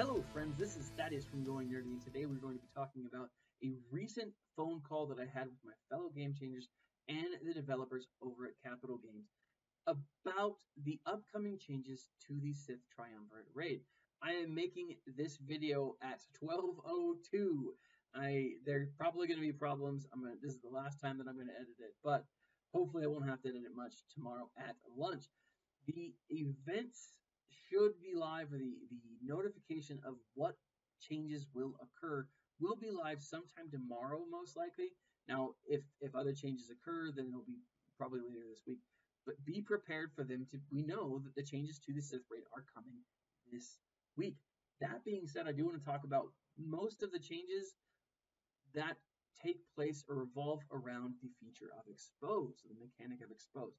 Hello friends, this is Thaddeus from Going Nerdy, and today we're going to be talking about a recent phone call that I had with my fellow game changers and the developers over at Capital Games about the upcoming changes to the Sith Triumvirate raid. I am making this video at 12:02. There are probably going to be problems. This is the last time that I'm going to edit it, but hopefully I won't have to edit it much tomorrow at lunch. The events should be live, or the notification of what changes will occur will be live sometime tomorrow, most likely. Now, if other changes occur, then it'll be probably later this week. But be prepared for them to. We know that the changes to the Sith raid are coming this week. That being said, I do want to talk about most of the changes that take place or revolve around the feature of Expose, the mechanic of Expose.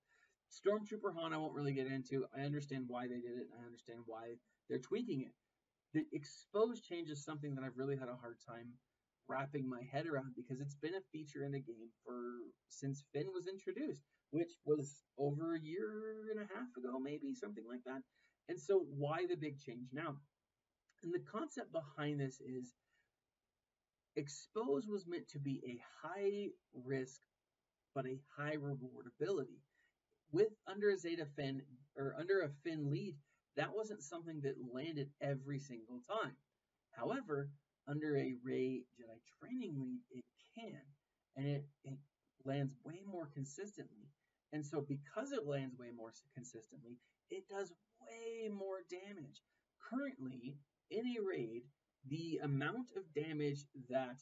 Stormtrooper Han, I won't really get into. I understand why they did it, and I understand why they're tweaking it. The Expose change is something that I've really had a hard time wrapping my head around because it's been a feature in the game since Finn was introduced, which was over a year and a half ago, maybe, something like that. And so why the big change now? And the concept behind this is Expose was meant to be a high risk but a high reward ability. Under a Finn lead, that wasn't something that landed every single time. However, under a Rey Jedi training lead, it can, and it lands way more consistently. And so because it lands way more consistently, it does way more damage. Currently, in a raid, the amount of damage that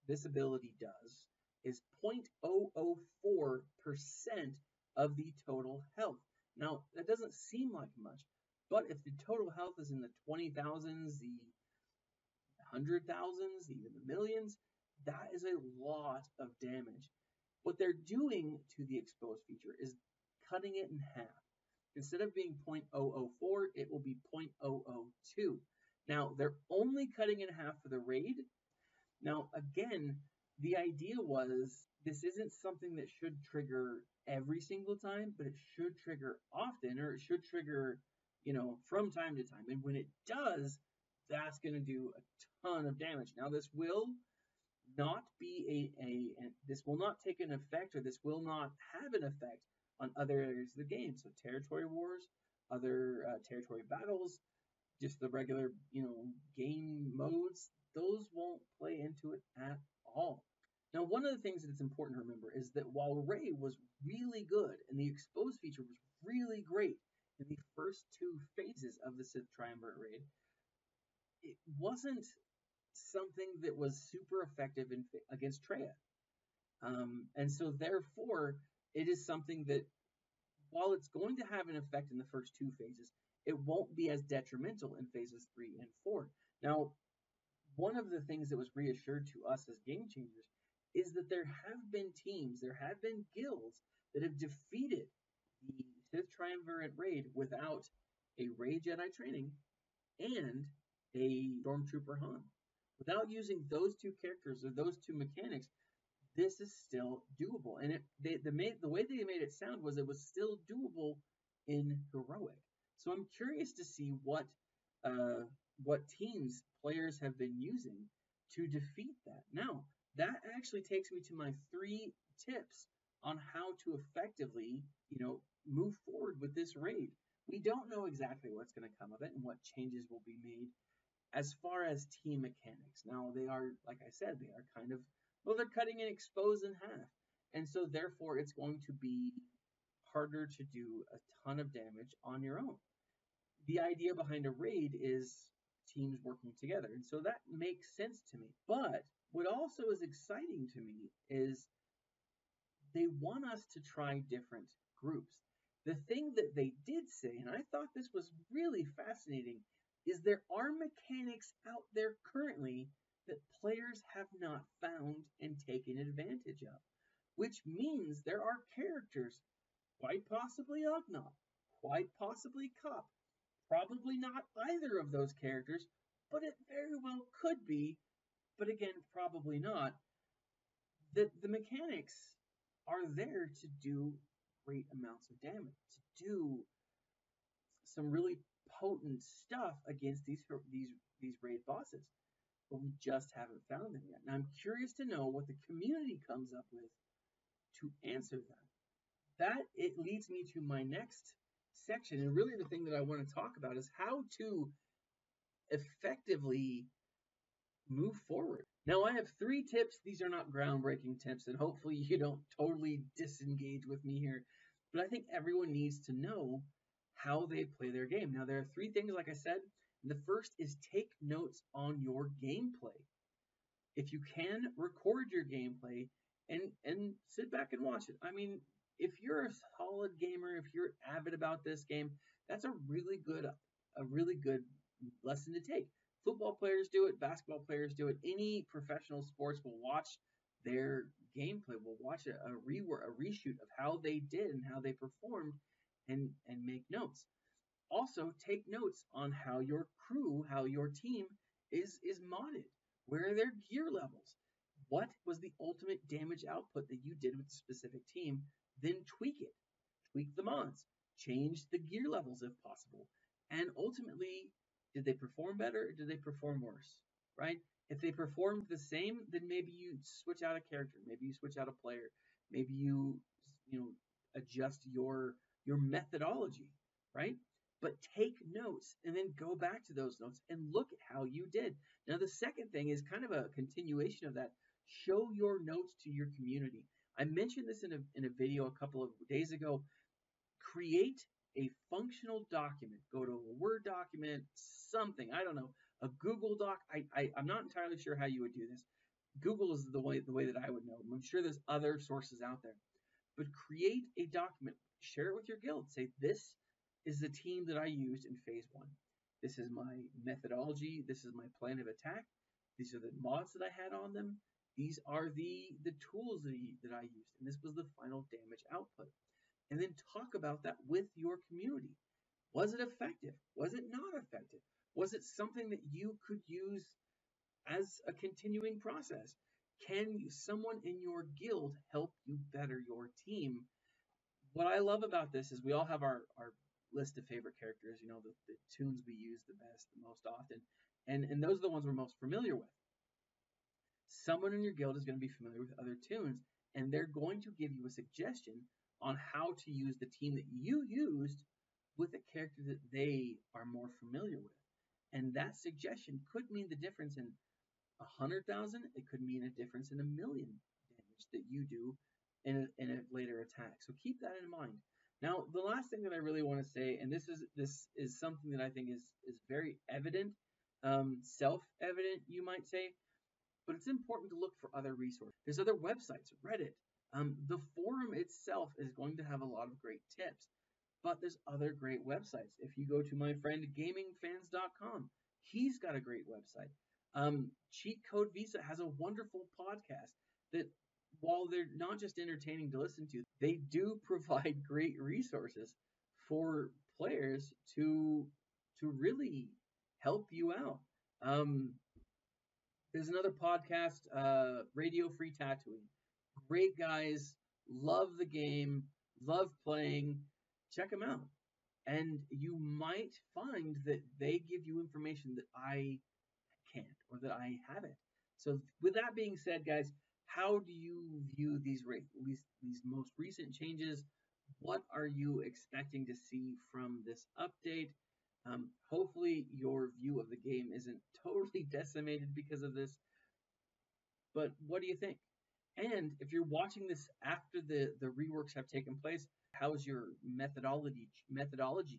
this ability does is 0.004% of the total health. Now, that doesn't seem like much, but if the total health is in the 20,000s, the 100,000s, even the millions, that is a lot of damage. What they're doing to the Expose feature is cutting it in half. Instead of being 0.004, it will be 0.002. Now, they're only cutting in half for the raid. Now, again, the idea was this isn't something that should trigger every single time, but it should trigger often, or it should trigger, from time to time. And when it does, that's going to do a ton of damage. Now, this will not be this will not take an effect, or this will not have an effect on other areas of the game. So territory wars, other territory battles, just the regular, game modes, those won't play into it at all. Now, one of the things that's important to remember is that while Rey was really good and the Expose feature was really great in the first two phases of the Sith Triumvirate raid, it wasn't something that was super effective against Traya. And so therefore, it is something that, while it's going to have an effect in the first two phases, it won't be as detrimental in phases 3 and 4. Now, one of the things that was reassured to us as game changers is that there have been teams, there have been guilds that have defeated the Sith Triumvirate raid without a Rey Jedi training and a Stormtrooper Han. Without using those two characters or those two mechanics, this is still doable. And the way they made it sound was it was still doable in Heroic. So I'm curious to see what teams players have been using to defeat that. Now, that actually takes me to my 3 tips on how to effectively, move forward with this raid. We don't know exactly what's going to come of it and what changes will be made as far as team mechanics. Now, they are, like I said, they are they're cutting and Expose in half. And so, therefore, it's going to be harder to do a ton of damage on your own. The idea behind a raid is teams working together. And so that makes sense to me. But what also is exciting to me is they want us to try different groups. The thing that they did say, and I thought this was really fascinating, is there are mechanics out there currently that players have not found and taken advantage of, which means there are characters, quite possibly Ugnaught, quite possibly Cup, probably not either of those characters, but it very well could be, but again, probably not, that the mechanics are there to do great amounts of damage, to do some really potent stuff against these raid bosses, but we just haven't found them yet. And I'm curious to know what the community comes up with to answer that. That it leads me to my next section, and really the thing that I want to talk about is how to effectively move forward. Now, I have 3 tips. These are not groundbreaking tips, and hopefully you don't totally disengage with me here, but I think everyone needs to know how they play their game. Now, there are 3 things, like I said. The first is take notes on your gameplay. If you can, record your gameplay and sit back and watch it. I mean, if you're a solid gamer, if you're avid about this game, that's a really good lesson to take. Football players do it, basketball players do it. Any professional sports will watch their gameplay, will watch a reshoot of how they did and how they performed, and make notes. Also, take notes on how your crew, how your team is modded. Where are their gear levels? What was the ultimate damage output that you did with a specific team? Then tweak it. Tweak the mods. Change the gear levels if possible. And ultimately, did they perform better or did they perform worse? Right? If they performed the same, then maybe you switch out a character. Maybe you switch out a player. Maybe you adjust your methodology, right? But take notes and then go back to those notes and look at how you did. Now, the second thing is kind of a continuation of that. Show your notes to your community. I mentioned this in a video a couple of days ago. Create a functional document. Go to a Word document, something, I don't know, a Google Doc. I'm not entirely sure how you would do this. Google is the way that I would know. I'm sure there's other sources out there. But create a document. Share it with your guild. Say, this is the team that I used in phase 1. This is my methodology. This is my plan of attack. These are the mods that I had on them. These are the tools that I used. And this was the final damage output. And then talk about that with your community. Was it effective? Was it not effective? Was it something that you could use as a continuing process? Can someone in your guild help you better your team? What I love about this is we all have our list of favorite characters, the tunes we use the best, the most often. And those are the ones we're most familiar with. Someone in your guild is going to be familiar with other tunes, and they're going to give you a suggestion on how to use the team that you used with a character that they are more familiar with. And that suggestion could mean the difference in 100,000. It could mean a difference in 1 million damage that you do in a later attack. So keep that in mind. Now, the last thing that I really want to say, and this is something that I think is very evident, self-evident, you might say, but it's important to look for other resources. There's other websites, Reddit. The forum itself is going to have a lot of great tips, but there's other great websites. If you go to my friend gamingfans.com, he's got a great website. Cheat Code Visa has a wonderful podcast that, while they're not just entertaining to listen to, they do provide great resources for players to really help you out. There's another podcast, Radio Free Tattooing. Great guys, love the game, love playing. Check them out. And you might find that they give you information that I can't or that I haven't. So with that being said, guys, how do you view these most recent changes? What are you expecting to see from this update? Hopefully your view of the game isn't totally decimated because of this. But what do you think? And if you're watching this after the reworks have taken place, how has your methodology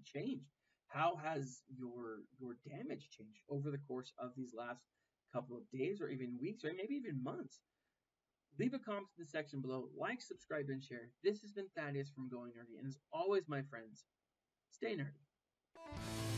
changed? How has your damage changed over the course of these last couple of days or even weeks or maybe even months? Leave a comment in the section below. Like, subscribe, and share. This has been Thaddeus from Going Nerdy. And as always, my friends, stay nerdy.